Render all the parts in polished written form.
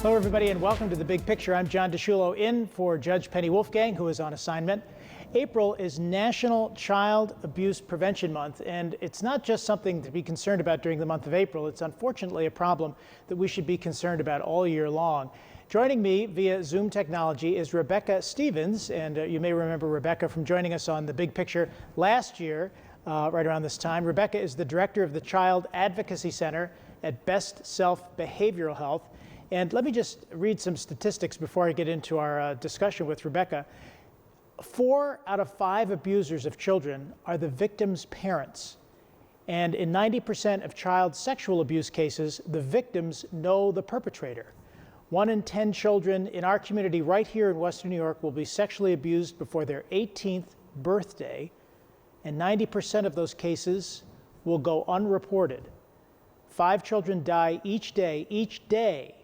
Hello, everybody, and welcome to The Big Picture. I'm John DiSciullo in for Judge Penny Wolfgang, who is on assignment. April is National Child Abuse Prevention Month, and it's not just something to be concerned about during the month of April. It's unfortunately a problem that we should be concerned about all year long. Joining me via Zoom technology is Rebecca Stevens, and you may remember Rebecca from joining us on The Big Picture last year, right around this time. Rebecca is the director of the Child Advocacy Center at Best Self Behavioral Health. And let me just read some statistics before I get into our discussion with Rebecca. 4 out of 5 abusers of children are the victim's parents. And in 90% of child sexual abuse cases, the victims know the perpetrator. 1 in 10 children in our community right here in Western New York will be sexually abused before their 18th birthday, and 90% of those cases will go unreported. 5 children die each day,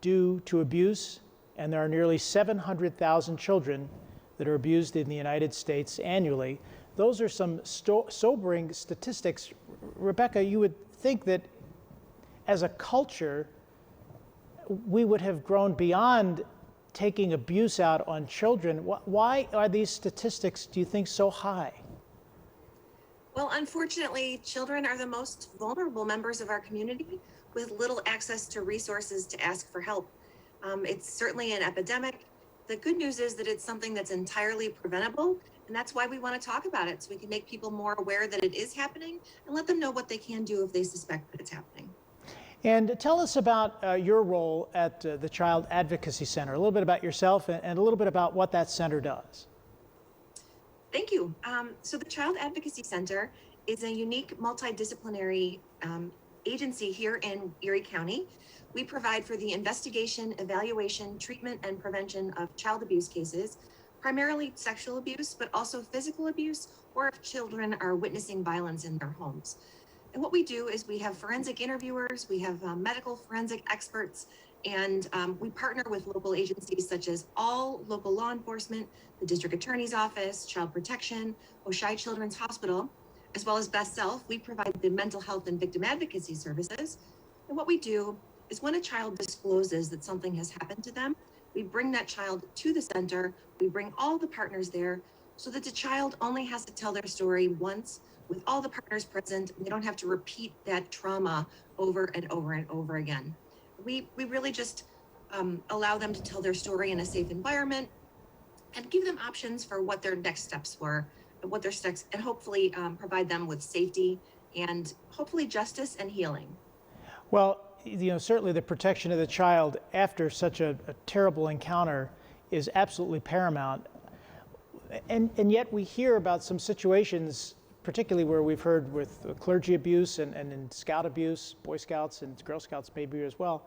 due to abuse, and there are nearly 700,000 children that are abused in the United States annually. Those are some sobering statistics. Rebecca, you would think that as a culture, we would have grown beyond taking abuse out on children. Why are these statistics, do you think, so high? Well, unfortunately, children are the most vulnerable members of our community with little access to resources to ask for help. It's certainly an epidemic. The good news is that it's something that's entirely preventable, and that's why we want to talk about it, so we can make people more aware that it is happening and let them know what they can do if they suspect that it's happening. And tell us about your role at the Child Advocacy Center, a little bit about yourself and a little bit about what that center does. Thank you. So the Child Advocacy Center is a unique multidisciplinary agency here in Erie County. We provide for the investigation, evaluation, treatment, and prevention of child abuse cases, primarily sexual abuse, but also physical abuse, or if children are witnessing violence in their homes. And what we do is we have forensic interviewers, we have medical forensic experts, and we partner with local agencies such as all local law enforcement, the district attorney's office, child protection, Oishei Children's Hospital, as well as Best Self. We provide the mental health and victim advocacy services. And what we do is when a child discloses that something has happened to them, we bring that child to the center, we bring all the partners there so that the child only has to tell their story once with all the partners present. They don't have to repeat that trauma over and over and over again. We really just allow them to tell their story in a safe environment and give them options for what their next steps were, what their steps, and hopefully provide them with safety and hopefully justice and healing. Well, certainly the protection of the child after such a terrible encounter is absolutely paramount. And yet we hear about some situations, particularly where we've heard with clergy abuse and in scout abuse, Boy Scouts and Girl Scouts maybe as well,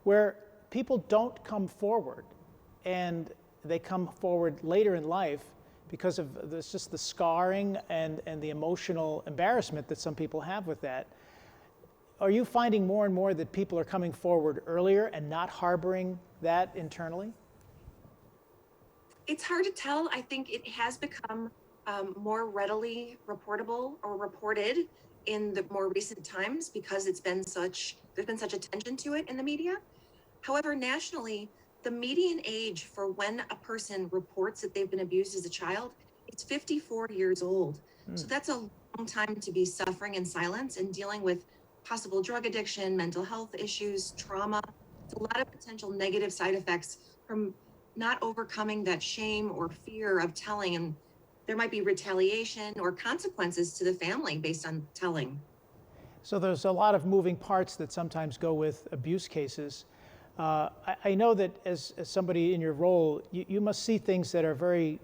where people don't come forward, and they come forward later in life because of this, just the scarring and the emotional embarrassment that some people have with that. Are you finding more and more that people are coming forward earlier and not harboring that internally? It's hard to tell. I think it has become more readily reportable or reported in the more recent times because there's been such attention to it in the media. However, nationally, the median age for when a person reports that they've been abused as a child is 54 years old. So that's a long time to be suffering in silence and dealing with possible drug addiction, mental health issues, trauma. It's a lot of potential negative side effects from not overcoming that shame or fear of telling, and there might be retaliation or consequences to the family based on telling. So there's a lot of moving parts that sometimes go with abuse cases. I know that as somebody in your role, you must see things that are very,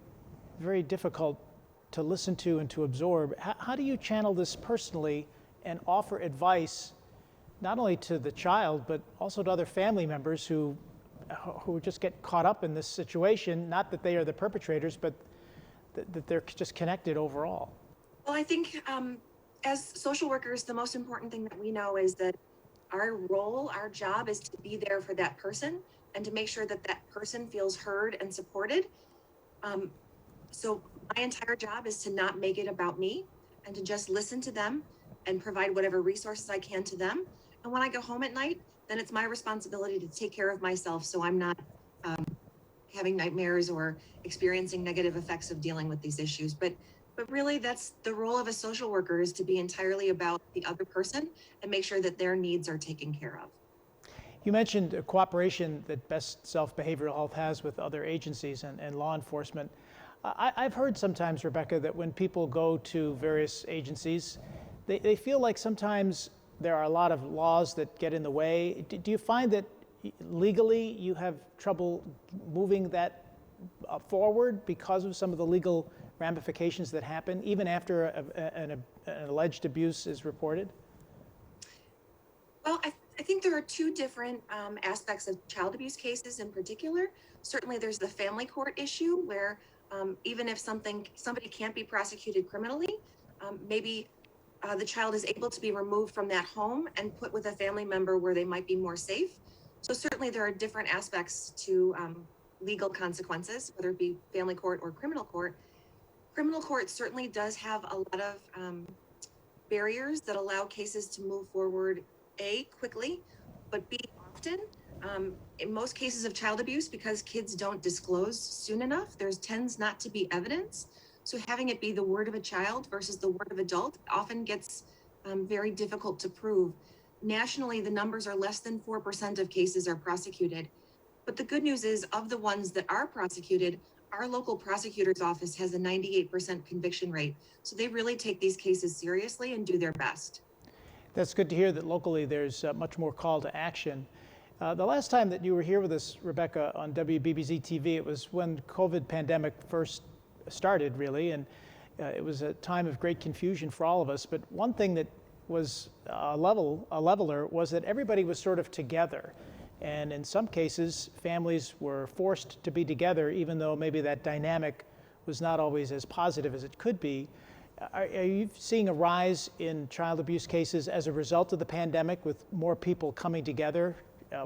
very difficult to listen to and to absorb. How do you channel this personally and offer advice not only to the child, but also to other family members who just get caught up in this situation, not that they are the perpetrators, but that they're just connected overall? Well, I think as social workers, the most important thing that we know is that our role, our job is to be there for that person and to make sure that that person feels heard and supported. So my entire job is to not make it about me and to just listen to them and provide whatever resources I can to them. And when I go home at night, then it's my responsibility to take care of myself so I'm not having nightmares or experiencing negative effects of dealing with these issues. But really, that's the role of a social worker, is to be entirely about the other person and make sure that their needs are taken care of. You mentioned cooperation that Best Self Behavioral Health has with other agencies and law enforcement. I've heard sometimes, Rebecca, that when people go to various agencies, they feel like sometimes there are a lot of laws that get in the way. Do you find that legally you have trouble moving that forward because of some of the legal ramifications that happen, even after an alleged abuse is reported? Well, I think there are two different aspects of child abuse cases in particular. Certainly, there's the family court issue where even if somebody can't be prosecuted criminally, maybe the child is able to be removed from that home and put with a family member where they might be more safe. So certainly there are different aspects to legal consequences, whether it be family court or criminal court. Criminal court certainly does have a lot of barriers that allow cases to move forward, A, quickly, but B, often. In most cases of child abuse, because kids don't disclose soon enough, there tends not to be evidence. So having it be the word of a child versus the word of adult often gets very difficult to prove. Nationally, the numbers are less than 4% of cases are prosecuted. But the good news is, of the ones that are prosecuted, our local prosecutor's office has a 98% conviction rate. So they really take these cases seriously and do their best. That's good to hear that locally there's much more call to action. The last time that you were here with us, Rebecca, on WBBZ-TV, it was when COVID pandemic first started, really, and it was a time of great confusion for all of us. But one thing that was a leveler was that everybody was sort of together. And in some cases, families were forced to be together, even though maybe that dynamic was not always as positive as it could be. Are you seeing a rise in child abuse cases as a result of the pandemic, with more people coming together,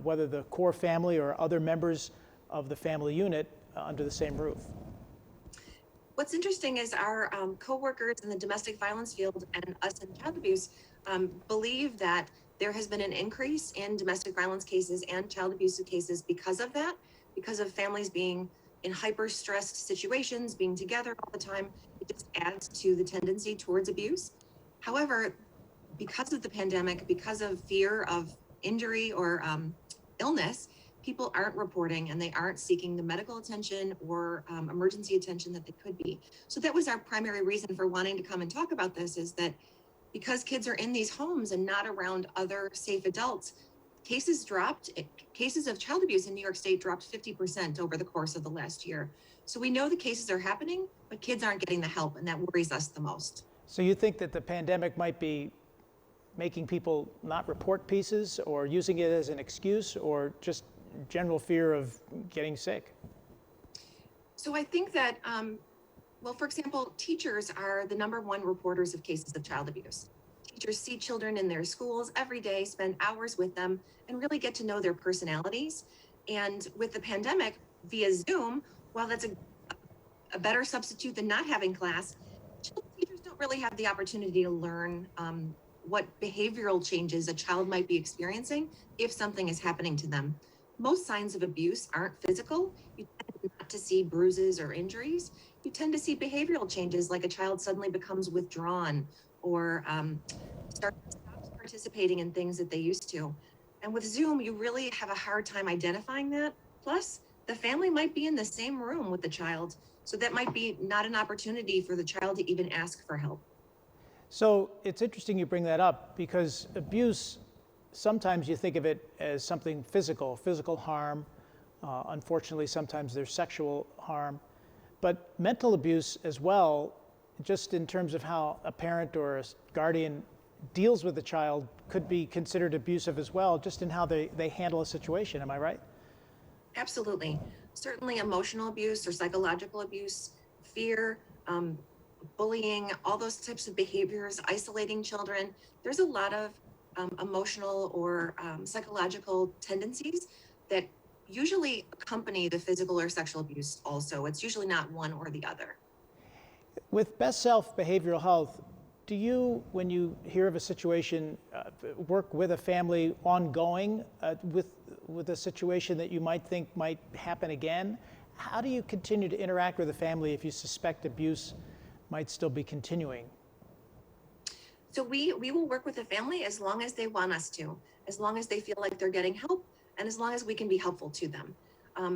whether the core family or other members of the family unit under the same roof? What's interesting is our coworkers in the domestic violence field and us in child abuse believe that there has been an increase in domestic violence cases and child abuse cases because of that, because of families being in hyper-stressed situations, being together all the time. It just adds to the tendency towards abuse. However, because of the pandemic, because of fear of injury or illness, people aren't reporting and they aren't seeking the medical attention or emergency attention that they could be. So that was our primary reason for wanting to come and talk about this, is that because kids are in these homes and not around other safe adults, cases of child abuse in New York State dropped 50% over the course of the last year. So we know the cases are happening, but kids aren't getting the help, and that worries us the most. So you think that the pandemic might be making people not report pieces, or using it as an excuse, or just general fear of getting sick? So I think that, well, for example, teachers are the #1 reporters of cases of child abuse. Teachers see children in their schools every day, spend hours with them, and really get to know their personalities. And with the pandemic, via Zoom, while that's a better substitute than not having class, teachers don't really have the opportunity to learn what behavioral changes a child might be experiencing if something is happening to them. Most signs of abuse aren't physical. You tend not to see bruises or injuries. You tend to see behavioral changes, like a child suddenly becomes withdrawn or stops participating in things that they used to. And with Zoom, you really have a hard time identifying that. Plus, the family might be in the same room with the child, so that might be not an opportunity for the child to even ask for help. So it's interesting you bring that up, because abuse, sometimes you think of it as something physical harm. Unfortunately, sometimes there's sexual harm. But mental abuse as well, just in terms of how a parent or a guardian deals with a child, could be considered abusive as well, just in how they handle a situation. Am I right? Absolutely. Certainly emotional abuse or psychological abuse, fear, bullying, all those types of behaviors, isolating children. There's a lot of emotional or psychological tendencies that usually accompany the physical or sexual abuse also. It's usually not one or the other. With Best Self Behavioral Health, Do you, when you hear of a situation, work with a family ongoing with a situation that you might think might happen again? How do you continue to interact with a family if you suspect abuse might still be continuing? So we will work with the family as long as they want us to, as long as they feel like they're getting help, and as long as we can be helpful to them.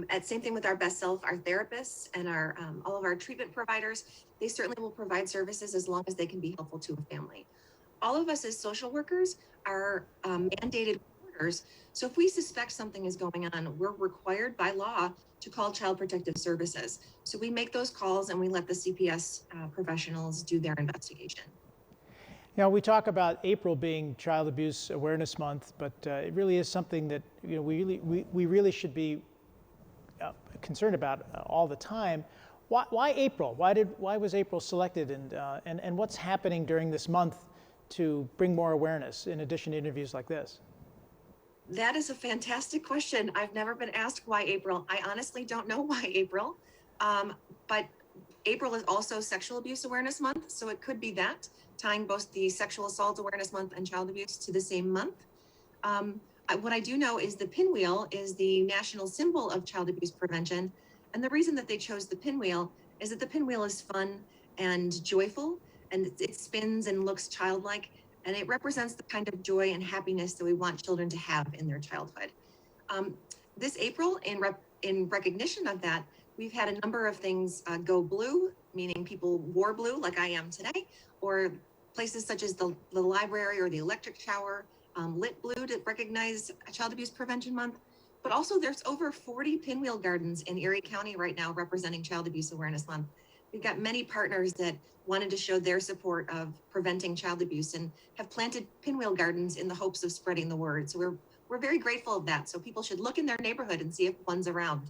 And same thing with our best self, our therapists and our all of our treatment providers. They certainly will provide services as long as they can be helpful to a family. All of us as social workers are mandated reporters. So if we suspect something is going on, we're required by law to call Child Protective Services. So we make those calls and we let the CPS professionals do their investigation. You know, we talk about April being Child Abuse Awareness Month, but it really is something that we really should be concerned about all the time. Why April? Why was April selected, and what's happening during this month to bring more awareness in addition to interviews like this? That is a fantastic question. I've never been asked why April. I honestly don't know why April, but April is also Sexual Abuse Awareness Month, so it could be that, tying both the Sexual Assault Awareness Month and child abuse to the same month. What I do know is the pinwheel is the national symbol of child abuse prevention. And the reason that they chose the pinwheel is that the pinwheel is fun and joyful, and it spins and looks childlike, and it represents the kind of joy and happiness that we want children to have in their childhood. This April, in recognition of that, we've had a number of things go blue, meaning people wore blue like I am today, or places such as the library or the electric shower lit blue to recognize Child Abuse Prevention Month. But also there's over 40 pinwheel gardens in Erie County right now representing Child Abuse Awareness Month. We've got many partners that wanted to show their support of preventing child abuse and have planted pinwheel gardens in the hopes of spreading the word. So we're very grateful of that. So people should look in their neighborhood and see if one's around.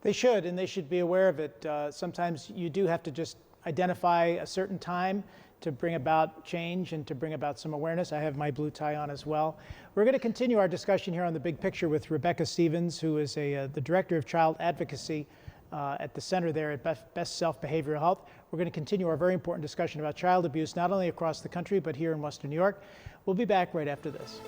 They should, and they should be aware of it. Sometimes you do have to just identify a certain time to bring about change and to bring about some awareness. I have my blue tie on as well. We're going to continue our discussion here on The Big Picture with Rebecca Stevens, who is the Director of Child Advocacy at the center there at Best Self Behavioral Health. We're going to continue our very important discussion about child abuse, not only across the country, but here in Western New York. We'll be back right after this.